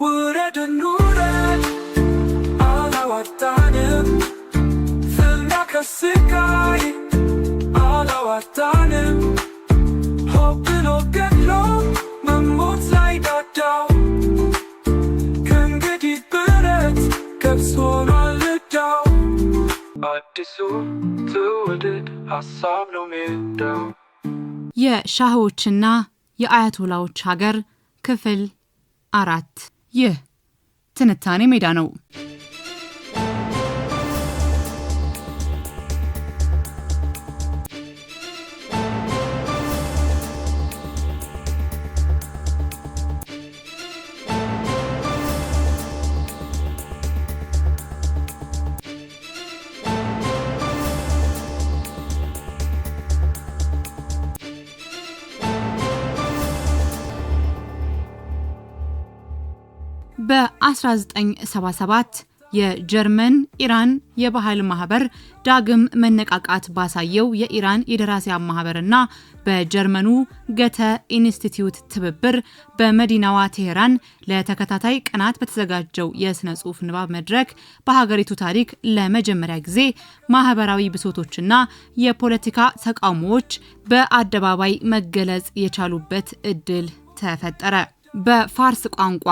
ውረድ እንውረድ አላዋጣንም ፍልሚያ ከስቃይ አላዋጣንም ሆብሎ ገድሎ መሞት ላይ ዳዳው ከእንግዲህ ብረት ገብስ ሆኗል ዕዳው አዲሱ ትውልድ ሀሳብ ነው ሜዳው። የሻሆችና የአያቶላዎች ሀገር ክፍል 4 ይህ ትንታኔ ሜዳ ነው። በ1977 የጀርመን ኢራን የባህል ማህበር ዳግም መነቃቃት ባሳየው የኢራን የደራሲያን ማህበርና በጀርመኑ ገተ ኢንስቲትዩት ትብብር በመዲናዋ ቴሄራን ለተከታታይ ቀናት በተዘጋጀው የስነ ጽሑፍ ንባብ መድረክ በሀገሪቱ ታሪክ ለመጀመሪያ ጊዜ ማህበራዊ ብሶቶችና የፖለቲካ ተቃውሞዎች በአደባባይ መገለጽ የቻሉበት እድል ተፈጠረ። በፋርስ ቋንቋ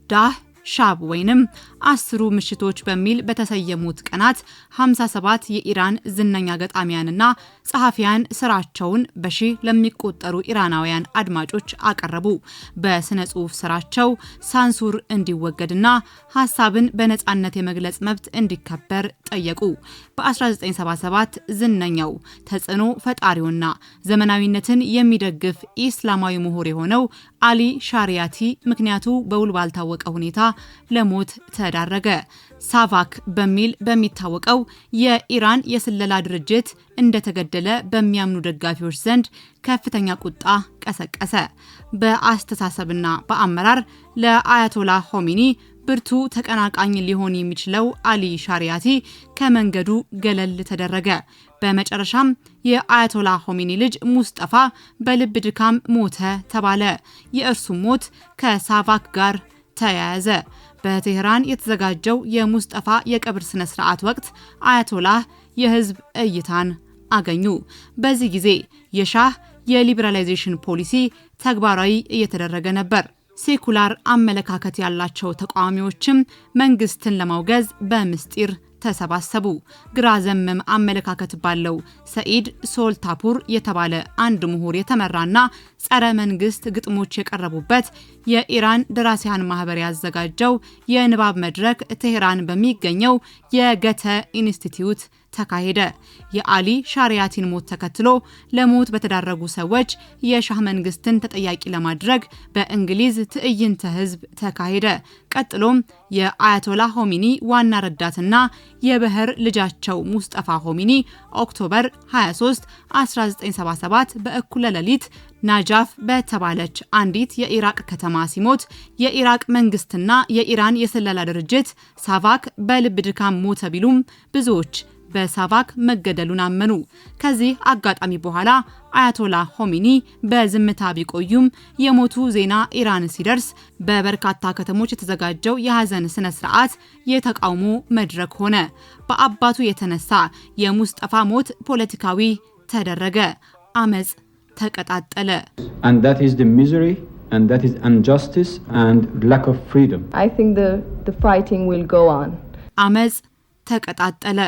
ዳህ ሻብ ወይንም 10 ምሽቶች በሚል በተሰየሙት ቀናት 57 የኢራን ዝነኛ ገጣሚያንና ጸሐፊያን ስራቸውን በሺህ ለሚቆጠሩ ኢራናውያን አድማጮች አቀረቡ። በስነ ጽሑፍ ስራቸው ሳንሱር እንዲወገድና ሐሳብን በነጻነት የመግለጽ መብት እንዲከበር ጠየቁ። በ1977 ዝነኛው ተጽዕኖ ፈጣሪውና ዘመናዊነትን የሚደግፍ ኢስላማዊ ምሁር የሆነው አሊ ሻሪያቲ ምክንያቱ በውል ባልታወቀ ሁኔታ ለሞት ተዳረገ። ሳቫክ በሚል በሚታወቀው የኢራን የስለላ ድርጅት እንደተገደለ በሚያምኑ ደጋፊዎች ዘንድ ከፍተኛ ቁጣ ቀሰቀሰ። በአስተሳሰብና በአመራር ለአያቶላ ሆሚኒ ብርቱ ተቀናቃኝ ሊሆን የሚችለው አሊ ሻሪያቲ ከመንገዱ ገለል ተደረገ። በመጨረሻም የአያቶላ ሆሚኒ ልጅ ሙስጠፋ በልብ ድካም ሞተ ተባለ። የእርሱም ሞት ከሳቫክ ጋር ተያያዘ። በቴሄራን የተዘጋጀው የሙስጠፋ የቀብር ስነ ስርዓት ወቅት አያቶላህ የህዝብ እይታን አገኙ። በዚህ ጊዜ የሻህ የሊበራላይዜሽን ፖሊሲ ተግባራዊ እየተደረገ ነበር። ሴኩላር አመለካከት ያላቸው ተቃዋሚዎችም መንግስትን ለማውገዝ በምስጢር ተሰባሰቡ። ግራ ዘመም አመለካከት ባለው ሰኢድ ሶልታፑር የተባለ አንድ ምሁር የተመራና ጸረ መንግስት ግጥሞች የቀረቡበት የኢራን ደራሲያን ማህበር ያዘጋጀው የንባብ መድረክ ቴሄራን በሚገኘው የገተ ኢንስቲትዩት ተካሄደ። የአሊ ሻሪያቲን ሞት ተከትሎ ለሞት በተዳረጉ ሰዎች የሻህ መንግስትን ተጠያቂ ለማድረግ በእንግሊዝ ትዕይንተ ህዝብ ተካሄደ። ቀጥሎም የአያቶላ ሆሚኒ ዋና ረዳትና የበህር ልጃቸው ሙስጠፋ ሆሚኒ ኦክቶበር 23 1977 በእኩለ ሌሊት ናጃፍ በተባለች አንዲት የኢራቅ ከተማ ሲሞት የኢራቅ መንግስትና የኢራን የስለላ ድርጅት ሳቫክ በልብ ድካም ሞተ ቢሉም ብዙዎች በሳቫክ መገደሉን አመኑ። ከዚህ አጋጣሚ በኋላ አያቶላ ሆሚኒ በዝምታ ቢቆዩም የሞቱ ዜና ኢራን ሲደርስ በበርካታ ከተሞች የተዘጋጀው የሐዘን ስነ ስርዓት የተቃውሞ መድረክ ሆነ። በአባቱ የተነሳ የሙስጠፋ ሞት ፖለቲካዊ ተደረገ። አመጽ ተቀጣጠለ። And that is the misery and that is injustice and lack of freedom. I think the fighting will go on. አመጽ ተቀጣጠለ።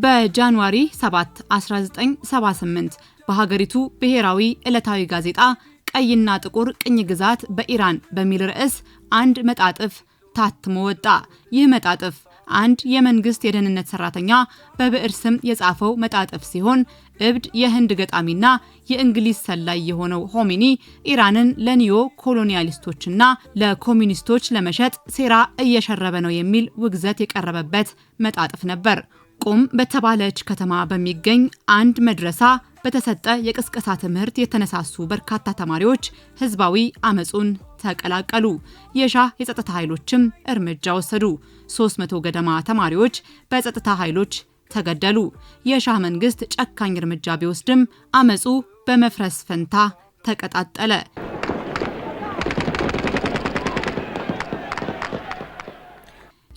በጃንዋሪ 7 1978 በሀገሪቱ ብሔራዊ ዕለታዊ ጋዜጣ ቀይና ጥቁር ቅኝ ግዛት በኢራን በሚል ርዕስ አንድ መጣጥፍ ታትሞ ወጣ። ይህ መጣጥፍ አንድ የመንግስት የደህንነት ሰራተኛ በብዕር ስም የጻፈው መጣጥፍ ሲሆን እብድ የህንድ ገጣሚና የእንግሊዝ ሰላይ የሆነው ሆሚኒ ኢራንን ለኒዮ ኮሎኒያሊስቶችና ለኮሚኒስቶች ለመሸጥ ሴራ እየሸረበ ነው የሚል ውግዘት የቀረበበት መጣጥፍ ነበር። ቁም በተባለች ከተማ በሚገኝ አንድ መድረሳ በተሰጠ የቅስቀሳ ትምህርት የተነሳሱ በርካታ ተማሪዎች ህዝባዊ አመጹን ተቀላቀሉ። የሻህ የጸጥታ ኃይሎችም እርምጃ ወሰዱ። 300 ገደማ ተማሪዎች በጸጥታ ኃይሎች ተገደሉ። የሻህ መንግስት ጨካኝ እርምጃ ቢወስድም አመጹ በመፍረስ ፈንታ ተቀጣጠለ።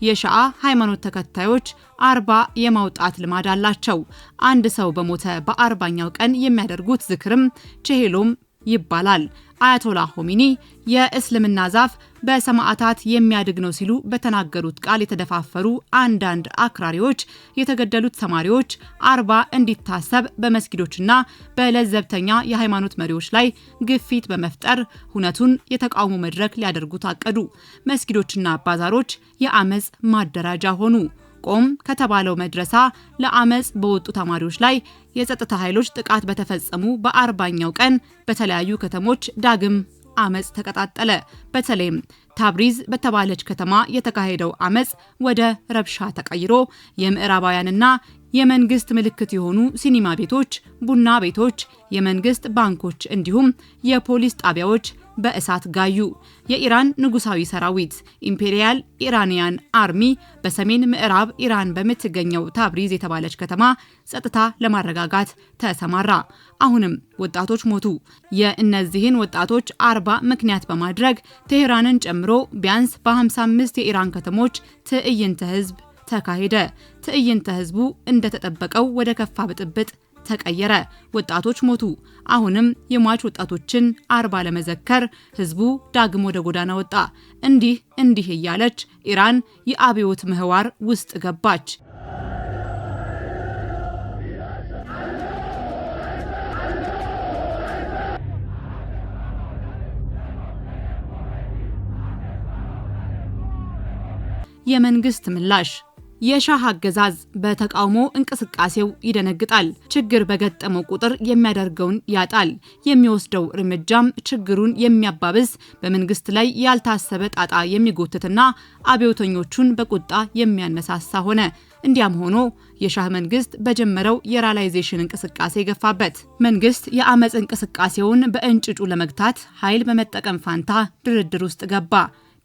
የሺዓ ሃይማኖት ተከታዮች 40 የማውጣት ልማድ አላቸው። አንድ ሰው በሞተ በ40ኛው ቀን የሚያደርጉት ዝክርም ቼሄሎም ይባላል። አያቶላ ሆሚኒ የእስልምና ዛፍ በሰማዕታት የሚያድግ ነው ሲሉ በተናገሩት ቃል የተደፋፈሩ አንዳንድ አክራሪዎች የተገደሉት ተማሪዎች 40 እንዲታሰብ በመስጊዶችና በለዘብተኛ የሃይማኖት መሪዎች ላይ ግፊት በመፍጠር ሁነቱን የተቃውሞ መድረክ ሊያደርጉ ታቀዱ። መስጊዶችና ባዛሮች የአመጽ ማደራጃ ሆኑ። ቆም ከተባለው መድረሳ ለአመጽ በወጡ ተማሪዎች ላይ የጸጥታ ኃይሎች ጥቃት በተፈጸሙ በ40ኛው ቀን በተለያዩ ከተሞች ዳግም አመጽ ተቀጣጠለ። በተለይም ታብሪዝ በተባለች ከተማ የተካሄደው አመጽ ወደ ረብሻ ተቀይሮ የምዕራባውያንና የመንግስት ምልክት የሆኑ ሲኒማ ቤቶች፣ ቡና ቤቶች፣ የመንግስት ባንኮች እንዲሁም የፖሊስ ጣቢያዎች በእሳት ጋዩ። የኢራን ንጉሳዊ ሰራዊት ኢምፔሪያል ኢራኒያን አርሚ በሰሜን ምዕራብ ኢራን በምትገኘው ታብሪዝ የተባለች ከተማ ጸጥታ ለማረጋጋት ተሰማራ። አሁንም ወጣቶች ሞቱ። የእነዚህን ወጣቶች 40 ምክንያት በማድረግ ቴህራንን ጨምሮ ቢያንስ በ55 የኢራን ከተሞች ትዕይንተ ህዝብ ተካሄደ። ትዕይንተ ህዝቡ እንደተጠበቀው ወደ ከፋ ብጥብጥ ተቀየረ። ወጣቶች ሞቱ። አሁንም የሟች ወጣቶችን 40 ለመዘከር ህዝቡ ዳግም ወደ ጎዳና ወጣ። እንዲህ እያለች ኢራን የአብዮት ምህዋር ውስጥ ገባች። የመንግስት ምላሽ የሻህ አገዛዝ በተቃውሞ እንቅስቃሴው ይደነግጣል። ችግር በገጠመው ቁጥር የሚያደርገውን ያጣል። የሚወስደው እርምጃም ችግሩን የሚያባብስ በመንግስት ላይ ያልታሰበ ጣጣ የሚጎትትና አብዮተኞቹን በቁጣ የሚያነሳሳ ሆነ። እንዲያም ሆኖ የሻህ መንግስት በጀመረው የራላይዜሽን እንቅስቃሴ ገፋበት። መንግስት የአመጽ እንቅስቃሴውን በእንጭጩ ለመግታት ኃይል በመጠቀም ፋንታ ድርድር ውስጥ ገባ።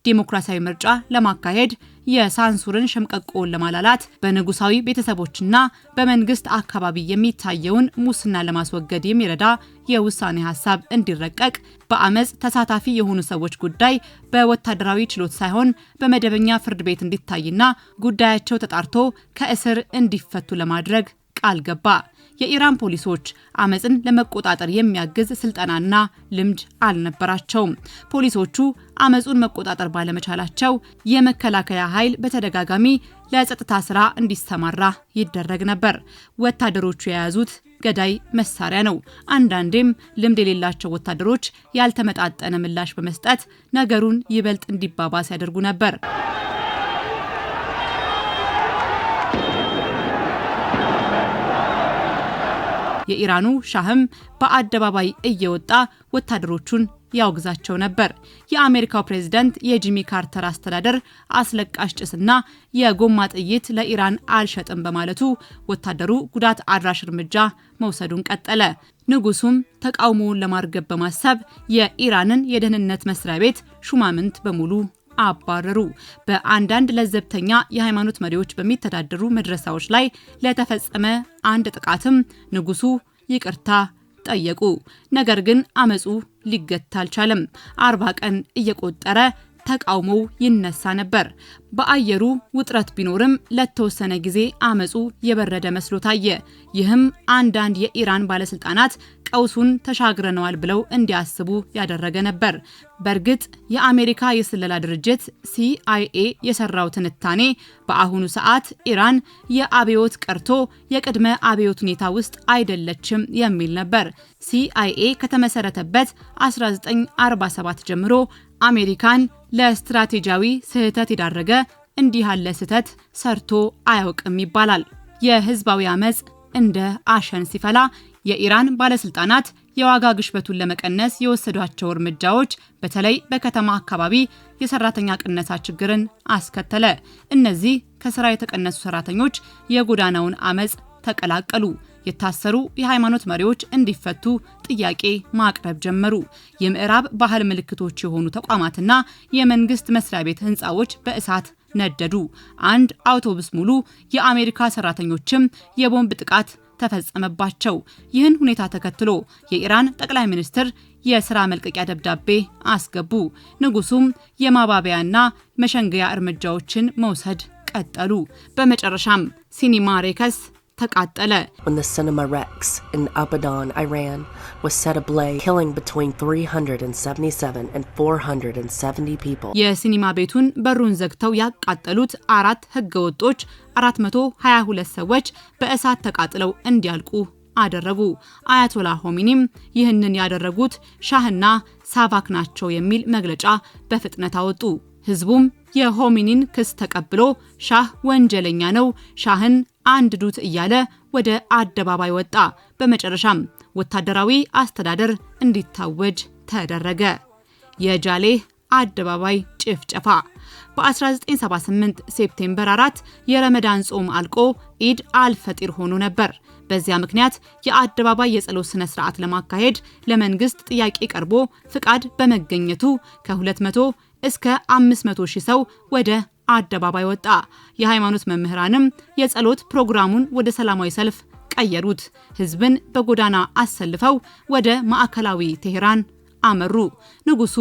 ዲሞክራሲያዊ ምርጫ ለማካሄድ የሳንሱርን ሸምቀቆን ለማላላት በንጉሳዊ ቤተሰቦችና በመንግስት አካባቢ የሚታየውን ሙስና ለማስወገድ የሚረዳ የውሳኔ ሀሳብ እንዲረቀቅ በአመጽ ተሳታፊ የሆኑ ሰዎች ጉዳይ በወታደራዊ ችሎት ሳይሆን በመደበኛ ፍርድ ቤት እንዲታይና ጉዳያቸው ተጣርቶ ከእስር እንዲፈቱ ለማድረግ ቃል ገባ። የኢራን ፖሊሶች አመጽን ለመቆጣጠር የሚያግዝ ስልጠናና ልምድ አልነበራቸውም። ፖሊሶቹ አመጹን መቆጣጠር ባለመቻላቸው የመከላከያ ኃይል በተደጋጋሚ ለጸጥታ ስራ እንዲሰማራ ይደረግ ነበር። ወታደሮቹ የያዙት ገዳይ መሳሪያ ነው። አንዳንዴም ልምድ የሌላቸው ወታደሮች ያልተመጣጠነ ምላሽ በመስጠት ነገሩን ይበልጥ እንዲባባስ ያደርጉ ነበር። የኢራኑ ሻህም በአደባባይ እየወጣ ወታደሮቹን ያወግዛቸው ነበር። የአሜሪካው ፕሬዝዳንት የጂሚ ካርተር አስተዳደር አስለቃሽ ጭስና የጎማ ጥይት ለኢራን አልሸጥም በማለቱ ወታደሩ ጉዳት አድራሽ እርምጃ መውሰዱን ቀጠለ። ንጉሱም ተቃውሞውን ለማርገብ በማሰብ የኢራንን የደህንነት መስሪያ ቤት ሹማምንት በሙሉ አባረሩ። በአንዳንድ ለዘብተኛ የሃይማኖት መሪዎች በሚተዳደሩ መድረሳዎች ላይ ለተፈጸመ አንድ ጥቃትም ንጉሱ ይቅርታ ጠየቁ። ነገር ግን አመጹ ሊገታ አልቻለም። 40 ቀን እየቆጠረ ተቃውሞው ይነሳ ነበር። በአየሩ ውጥረት ቢኖርም ለተወሰነ ጊዜ አመጹ የበረደ መስሎ ታየ። ይህም አንዳንድ የኢራን ባለስልጣናት ቀውሱን ተሻግረነዋል ብለው እንዲያስቡ ያደረገ ነበር። በእርግጥ የአሜሪካ የስለላ ድርጅት CIA የሰራው ትንታኔ በአሁኑ ሰዓት ኢራን የአብዮት ቀርቶ የቅድመ አብዮት ሁኔታ ውስጥ አይደለችም የሚል ነበር። CIA ከተመሰረተበት 1947 ጀምሮ አሜሪካን ለስትራቴጂያዊ ስህተት የዳረገ እንዲህ ያለ ስህተት ሰርቶ አያውቅም ይባላል። የህዝባዊ አመጽ እንደ አሸን ሲፈላ የኢራን ባለስልጣናት የዋጋ ግሽበቱን ለመቀነስ የወሰዷቸው እርምጃዎች በተለይ በከተማ አካባቢ የሰራተኛ ቅነሳ ችግርን አስከተለ። እነዚህ ከስራ የተቀነሱ ሰራተኞች የጎዳናውን አመጽ ተቀላቀሉ። የታሰሩ የሃይማኖት መሪዎች እንዲፈቱ ጥያቄ ማቅረብ ጀመሩ። የምዕራብ ባህል ምልክቶች የሆኑ ተቋማትና የመንግስት መስሪያ ቤት ህንፃዎች በእሳት ነደዱ። አንድ አውቶቡስ ሙሉ የአሜሪካ ሰራተኞችም የቦምብ ጥቃት ተፈጸመባቸው። ይህን ሁኔታ ተከትሎ የኢራን ጠቅላይ ሚኒስትር የሥራ መልቀቂያ ደብዳቤ አስገቡ። ንጉሱም የማባቢያና መሸንገያ እርምጃዎችን መውሰድ ቀጠሉ። በመጨረሻም ሲኒማ ሬከስ ተቃጠለ። When the Cinema Rex in Abadan, Iran, was set ablaze, killing between 377 and 470 people. የሲኒማ ቤቱን በሩን ዘግተው ያቃጠሉት አራት ህገወጦች 422 ሰዎች በእሳት ተቃጥለው እንዲያልቁ አደረጉ። አያቶላ ሆሚኒም ይህንን ያደረጉት ሻህና ሳቫክ ናቸው የሚል መግለጫ በፍጥነት አወጡ። ህዝቡም የሆሚኒን ክስ ተቀብሎ ሻህ ወንጀለኛ ነው፣ ሻህን አንድዱት እያለ ወደ አደባባይ ወጣ። በመጨረሻም ወታደራዊ አስተዳደር እንዲታወጅ ተደረገ። የጃሌህ አደባባይ ጭፍጨፋ በ1978 ሴፕቴምበር 4 የረመዳን ጾም አልቆ ኢድ አልፈጢር ሆኖ ነበር። በዚያ ምክንያት የአደባባይ የጸሎት ስነ ስርዓት ለማካሄድ ለመንግስት ጥያቄ ቀርቦ ፍቃድ በመገኘቱ ከ200 እስከ 500 ሺህ ሰው ወደ አደባባይ ወጣ። የሃይማኖት መምህራንም የጸሎት ፕሮግራሙን ወደ ሰላማዊ ሰልፍ ቀየሩት። ህዝብን በጎዳና አሰልፈው ወደ ማዕከላዊ ቴህራን አመሩ። ንጉሱ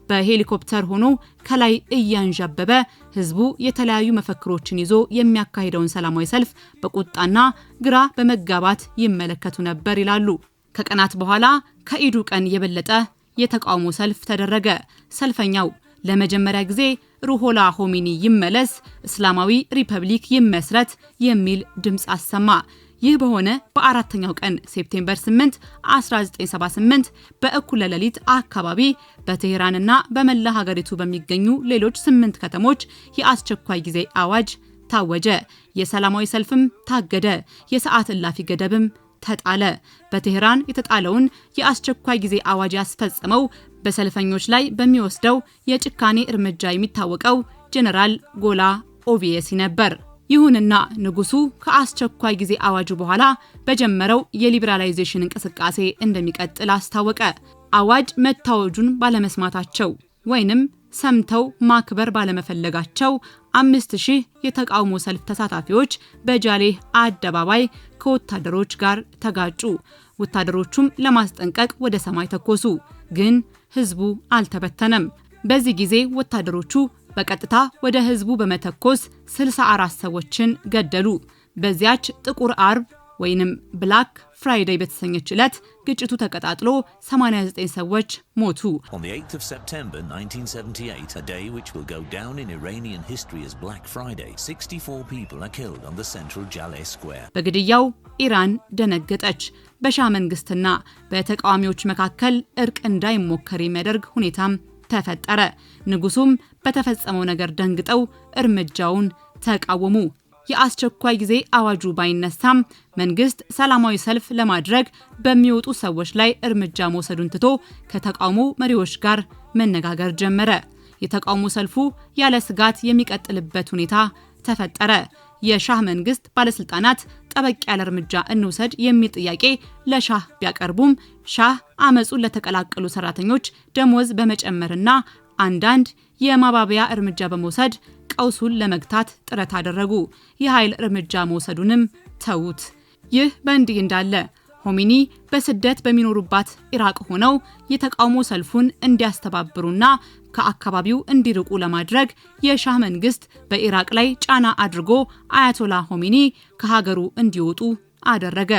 በሄሊኮፕተር ሆኖ ከላይ እያንዣበበ ህዝቡ የተለያዩ መፈክሮችን ይዞ የሚያካሂደውን ሰላማዊ ሰልፍ በቁጣና ግራ በመጋባት ይመለከቱ ነበር ይላሉ። ከቀናት በኋላ ከኢዱ ቀን የበለጠ የተቃውሞ ሰልፍ ተደረገ። ሰልፈኛው ለመጀመሪያ ጊዜ ሩሆላ ሆሚኒ ይመለስ፣ እስላማዊ ሪፐብሊክ ይመስረት የሚል ድምጽ አሰማ። ይህ በሆነ በአራተኛው ቀን ሴፕቴምበር 8 1978 በእኩለ ሌሊት አካባቢ በቴህራንና በመላ ሀገሪቱ በሚገኙ ሌሎች 8 ከተሞች የአስቸኳይ ጊዜ አዋጅ ታወጀ። የሰላማዊ ሰልፍም ታገደ። የሰዓት እላፊ ገደብም ተጣለ። በቴህራን የተጣለውን የአስቸኳይ ጊዜ አዋጅ ያስፈጸመው በሰልፈኞች ላይ በሚወስደው የጭካኔ እርምጃ የሚታወቀው ጀነራል ጎላ ኦቪየሲ ነበር። ይሁንና ንጉሱ ከአስቸኳይ ጊዜ አዋጁ በኋላ በጀመረው የሊበራላይዜሽን እንቅስቃሴ እንደሚቀጥል አስታወቀ። አዋጅ መታወጁን ባለመስማታቸው ወይንም ሰምተው ማክበር ባለመፈለጋቸው 5000 የተቃውሞ ሰልፍ ተሳታፊዎች በጃሌህ አደባባይ ከወታደሮች ጋር ተጋጩ። ወታደሮቹም ለማስጠንቀቅ ወደ ሰማይ ተኮሱ፣ ግን ህዝቡ አልተበተነም። በዚህ ጊዜ ወታደሮቹ በቀጥታ ወደ ህዝቡ በመተኮስ 64 ሰዎችን ገደሉ። በዚያች ጥቁር አርብ ወይንም ብላክ ፍራይዴይ በተሰኘች ዕለት ግጭቱ ተቀጣጥሎ 89 ሰዎች ሞቱ። On the 8th of September 1978, a day which will go down in Iranian history as Black Friday, 64 people are killed on the central Jaleh Square. በግድያው ኢራን ደነገጠች። በሻህ መንግስትና በተቃዋሚዎች መካከል እርቅ እንዳይሞከር የሚያደርግ ሁኔታም ተፈጠረ። ንጉሱም በተፈጸመው ነገር ደንግጠው እርምጃውን ተቃወሙ። የአስቸኳይ ጊዜ አዋጁ ባይነሳም መንግስት ሰላማዊ ሰልፍ ለማድረግ በሚወጡ ሰዎች ላይ እርምጃ መውሰዱን ትቶ ከተቃውሞ መሪዎች ጋር መነጋገር ጀመረ። የተቃውሞ ሰልፉ ያለ ስጋት የሚቀጥልበት ሁኔታ ተፈጠረ። የሻህ መንግስት ባለስልጣናት ጠበቅ ያለ እርምጃ እንውሰድ የሚል ጥያቄ ለሻህ ቢያቀርቡም ሻህ አመጹን ለተቀላቀሉ ሰራተኞች ደሞዝ በመጨመርና አንዳንድ የማባቢያ እርምጃ በመውሰድ ቀውሱን ለመግታት ጥረት አደረጉ። የኃይል እርምጃ መውሰዱንም ተዉት። ይህ በእንዲህ እንዳለ ሆሚኒ በስደት በሚኖሩባት ኢራቅ ሆነው የተቃውሞ ሰልፉን እንዲያስተባብሩና ከአካባቢው እንዲርቁ ለማድረግ የሻህ መንግስት በኢራቅ ላይ ጫና አድርጎ አያቶላ ሆሚኒ ከሀገሩ እንዲወጡ አደረገ።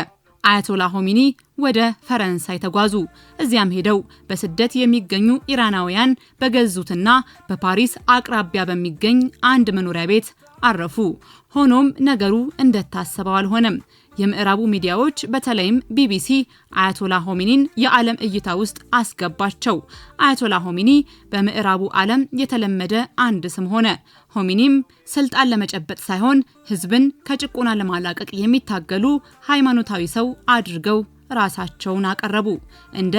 አያቶላ ሆሚኒ ወደ ፈረንሳይ ተጓዙ። እዚያም ሄደው በስደት የሚገኙ ኢራናውያን በገዙትና በፓሪስ አቅራቢያ በሚገኝ አንድ መኖሪያ ቤት አረፉ። ሆኖም ነገሩ እንደታሰበው አልሆነም። የምዕራቡ ሚዲያዎች በተለይም ቢቢሲ አያቶላ ሆሚኒን የዓለም እይታ ውስጥ አስገባቸው። አያቶላ ሆሚኒ በምዕራቡ ዓለም የተለመደ አንድ ስም ሆነ። ሆሚኒም ስልጣን ለመጨበጥ ሳይሆን ህዝብን ከጭቆና ለማላቀቅ የሚታገሉ ሃይማኖታዊ ሰው አድርገው ራሳቸውን አቀረቡ። እንደ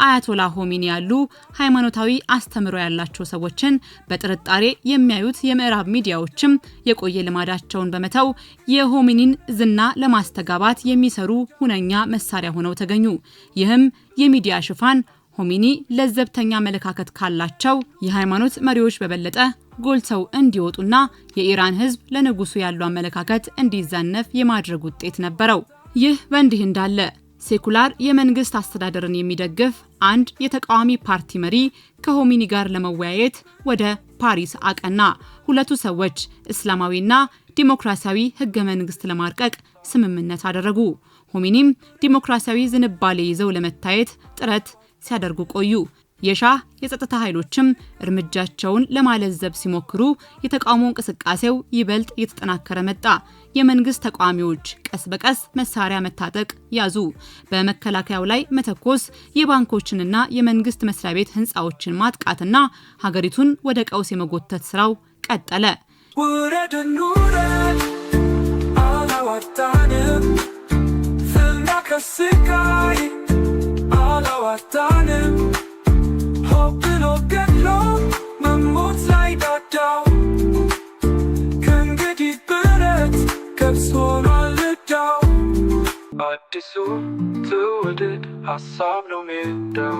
አያቶላ ሆሚኒ ያሉ ሃይማኖታዊ አስተምሮ ያላቸው ሰዎችን በጥርጣሬ የሚያዩት የምዕራብ ሚዲያዎችም የቆየ ልማዳቸውን በመተው የሆሚኒን ዝና ለማስተጋባት የሚሰሩ ሁነኛ መሳሪያ ሆነው ተገኙ። ይህም የሚዲያ ሽፋን ሆሚኒ ለዘብተኛ አመለካከት ካላቸው የሃይማኖት መሪዎች በበለጠ ጎልተው እንዲወጡና የኢራን ህዝብ ለንጉሱ ያለው አመለካከት እንዲዛነፍ የማድረግ ውጤት ነበረው። ይህ በእንዲህ እንዳለ ሴኩላር የመንግስት አስተዳደርን የሚደግፍ አንድ የተቃዋሚ ፓርቲ መሪ ከሆሚኒ ጋር ለመወያየት ወደ ፓሪስ አቀና። ሁለቱ ሰዎች እስላማዊና ዲሞክራሲያዊ ህገ መንግስት ለማርቀቅ ስምምነት አደረጉ። ሆሚኒም ዲሞክራሲያዊ ዝንባሌ ይዘው ለመታየት ጥረት ሲያደርጉ ቆዩ። የሻህ የጸጥታ ኃይሎችም እርምጃቸውን ለማለዘብ ሲሞክሩ የተቃውሞ እንቅስቃሴው ይበልጥ እየተጠናከረ መጣ። የመንግስት ተቃዋሚዎች ቀስ በቀስ መሳሪያ መታጠቅ ያዙ። በመከላከያው ላይ መተኮስ፣ የባንኮችንና የመንግስት መስሪያ ቤት ህንፃዎችን ማጥቃትና ሀገሪቱን ወደ ቀውስ የመጎተት ስራው ቀጠለ። ውረድን ውረድ አላዋጣንም፣ ፍና ከስቃይ አላዋጣንም፣ ሆብሎ ገድሎ መሞት ላይ ዳዳው ከእንግዲህ ብረት ገብስ ሆኗል ዕዳው። አዲሱ ትውልድ ሀሳብ ነው ሜዳው።